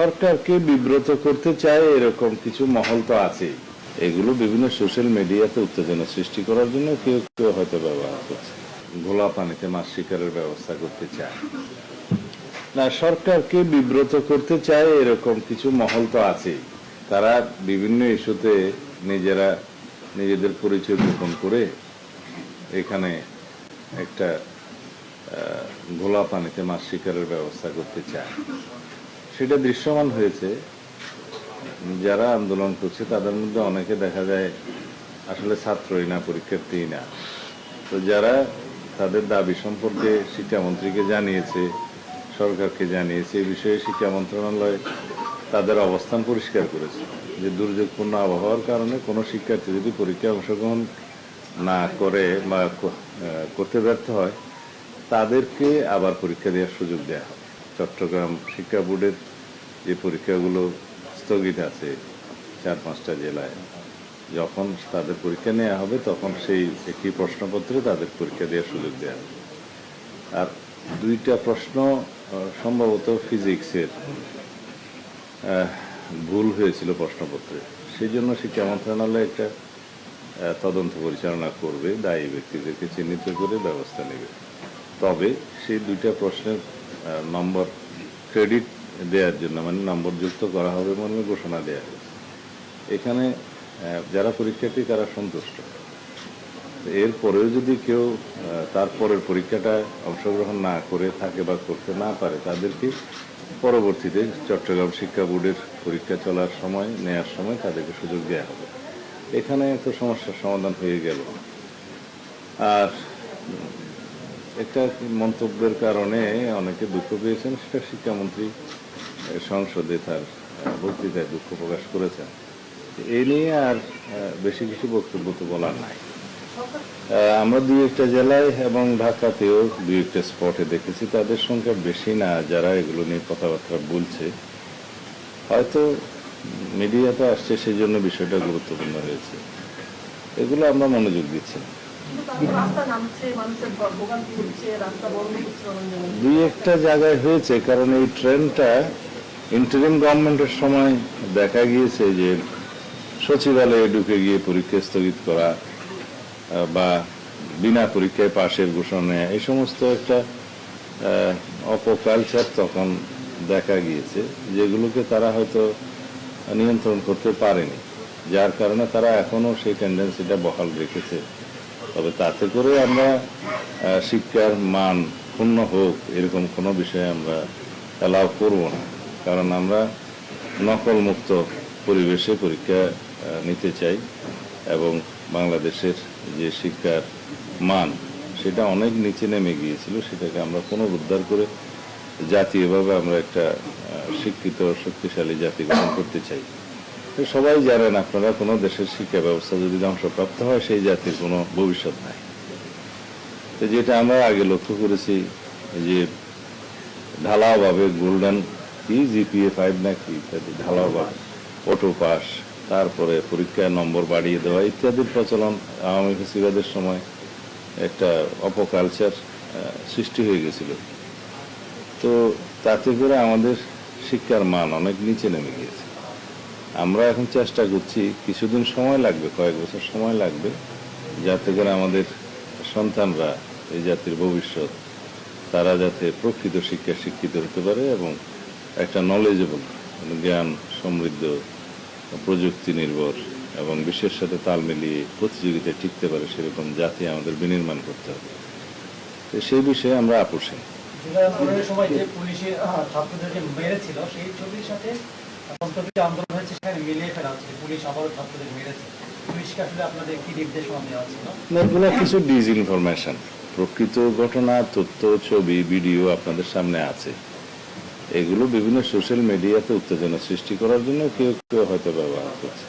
সরকারকে বিব্রত করতে চায় এরকম কিছু মহল তো আছে। এগুলো বিভিন্ন সোশ্যাল মিডিয়াতে উত্তেজনা সৃষ্টি করার জন্য কেউ কেউ হয়তো ব্যবহার করছে। ঘোলা পানিতে মাছ শিকারের ব্যবস্থা করতে চায় না, সরকারকে বিব্রত করতে চায় এরকম কিছু মহল তো আছে। তারা বিভিন্ন ইস্যুতে নিজেদের পরিচয় গোপন করে এখানে একটা ঘোলা পানিতে মাছ শিকারের ব্যবস্থা করতে চায়। সেটা দৃশ্যমান হয়েছে। যারা আন্দোলন করছে তাদের মধ্যে অনেকে দেখা যায় আসলে ছাত্রই না, পরীক্ষার্থী না। তো যারা তাদের দাবি সম্পর্কে শিক্ষামন্ত্রীকে জানিয়েছে, সরকারকে জানিয়েছে, এই বিষয়ে শিক্ষা মন্ত্রণালয় তাদের অবস্থান পরিষ্কার করেছে যে দুর্যোগপূর্ণ আবহাওয়ার কারণে কোনো শিক্ষার্থী যদি পরীক্ষায় অংশগ্রহণ না করে বা করতে ব্যর্থ হয় তাদেরকে আবার পরীক্ষা দেওয়ার সুযোগ দেওয়া হবে। চট্টগ্রাম শিক্ষা বোর্ডের যে পরীক্ষাগুলো স্থগিত আছে 4-5টা জেলায়, যখন তাদের পরীক্ষা নেওয়া হবে তখন সেই একটি প্রশ্নপত্রে তাদের পরীক্ষা দেওয়ার সুযোগ দেওয়া হবে। আর 2টা প্রশ্ন সম্ভবত ফিজিক্সের ভুল হয়েছিল প্রশ্নপত্রে, সেই জন্য শিক্ষা মন্ত্রণালয় একটা তদন্ত পরিচালনা করবে, দায়ী ব্যক্তিদেরকে চিহ্নিত করে ব্যবস্থা নেবে। তবে সেই 2টা প্রশ্নের নম্বর ক্রেডিট দেওয়ার জন্য, মানে নম্বর যুক্ত করা হবে মর্মে ঘোষণা দেওয়া হয়েছে। এখানে যারা পরীক্ষার্থী তারা সন্তুষ্ট। এরপরেও যদি কেউ তারপরের পরীক্ষাটায় অংশগ্রহণ না করে থাকে বা করতে না পারে তাদেরকে পরবর্তীতে চট্টগ্রাম শিক্ষা বোর্ডের পরীক্ষা চলার সময়, নেয়ার সময় তাদেরকে সুযোগ দেওয়া হবে। এখানে তো সমস্যার সমাধান হয়ে গেল। আর একটা মন্তব্যের কারণে অনেকে দুঃখ পেয়েছেন, সেটা শিক্ষামন্ত্রী সংসদে তার বক্তৃতায় দুঃখ প্রকাশ করেছেন। এ নিয়ে আর বেশি কিছু বক্তব্য তো বলার নাই। আমরা 2-1টা জেলায় এবং ঢাকাতেও 2-1টা স্পটে দেখেছি, তাদের সংখ্যা বেশি না যারা এগুলো নিয়ে কথাবার্তা বলছে। হয়তো মিডিয়াতে আসছে সেই জন্য বিষয়টা গুরুত্বপূর্ণ হয়েছে। এগুলো আমরা মনোযোগ দিচ্ছি না। 2-1টা জায়গায় হয়েছে, কারণ এই ট্রেনটা ইন্টারিম গভর্নমেন্টের সময় দেখা গিয়েছে যে সচিবালয়ে ঢুকে গিয়ে পরীক্ষা স্থগিত করা বা বিনা পরীক্ষায় পাশের ঘোষণা, এই সমস্ত একটা অপকালচার তখন দেখা গিয়েছে, যেগুলোকে তারা হয়তো নিয়ন্ত্রণ করতে পারেনি, যার কারণে তারা এখনো সেই টেন্ডেন্সিটা বহাল রেখেছে। তবে তাতে করে আমরা শিক্ষার মান ক্ষুণ্ণ হোক এরকম কোনো বিষয়ে আমরা অ্যালাউ করব না, কারণ আমরা নকলমুক্ত পরিবেশে পরীক্ষা নিতে চাই এবং বাংলাদেশের যে শিক্ষার মান সেটা অনেক নিচে নেমে গিয়েছিল, সেটাকে আমরা পুনরুদ্ধার করে জাতীয়ভাবে আমরা একটা শিক্ষিত শক্তিশালী জাতি গঠন করতে চাই। সবাই জানেন, আপনারা কোনো দেশের শিক্ষা ব্যবস্থা যদি ধ্বংসপ্রাপ্ত হয় সেই জাতির কোনো ভবিষ্যৎ নাই। তো যেটা আমরা আগে লক্ষ্য করেছি যে ঢালাওভাবে গোল্ডেন জিপিএ 5 নাকি ইত্যাদি ঢালাওভাবে অটো পাস, তারপরে পরীক্ষায় নম্বর বাড়িয়ে দেওয়া ইত্যাদির প্রচলন আওয়ামী ফ্যাসিবাদের সময় একটা অপকালচার সৃষ্টি হয়ে গেছিল। তো তাতে করে আমাদের শিক্ষার মান অনেক নিচে নেমে গিয়েছে। আমরা এখন চেষ্টা করছি, কিছুদিন সময় লাগবে, কয়েক বছর সময় লাগবে, যাতে করে আমাদের সন্তানরা, এই জাতির ভবিষ্যৎ, তারা যাতে প্রকৃত শিক্ষায় শিক্ষিত হতে পারে এবং একটা নলেজেবল, জ্ঞান সমৃদ্ধ, প্রযুক্তি নির্ভর এবং বিশ্বের সাথে তাল মিলিয়ে প্রতিযোগিতায় টিকতে পারে সেরকম জাতি আমাদের বিনির্মাণ করতে হবে। তো সেই বিষয়ে আমরা আপোষহীন। সময় যে পুলিশে ছাত্রদেরকে মেরেছিল সেই ছবির সাথে আন্দোলন হয়েছে, সেখানে মিলিয়ে ফেলা হচ্ছে পুলিশ আবারও ছাত্রদের মেরেছে। পুলিশকে আসলে আপনাদের কি নির্দেশনা দেওয়া ছিল? এগুলো কিছু ডিসইনফরমেশন। প্রকৃত ঘটনা, তথ্য, ছবি, ভিডিও আপনাদের সামনে আছে। এগুলো বিভিন্ন সোশ্যাল মিডিয়াতে উত্তেজনা সৃষ্টি করার জন্য কেউ কেউ হয়তো ব্যবহার করছে।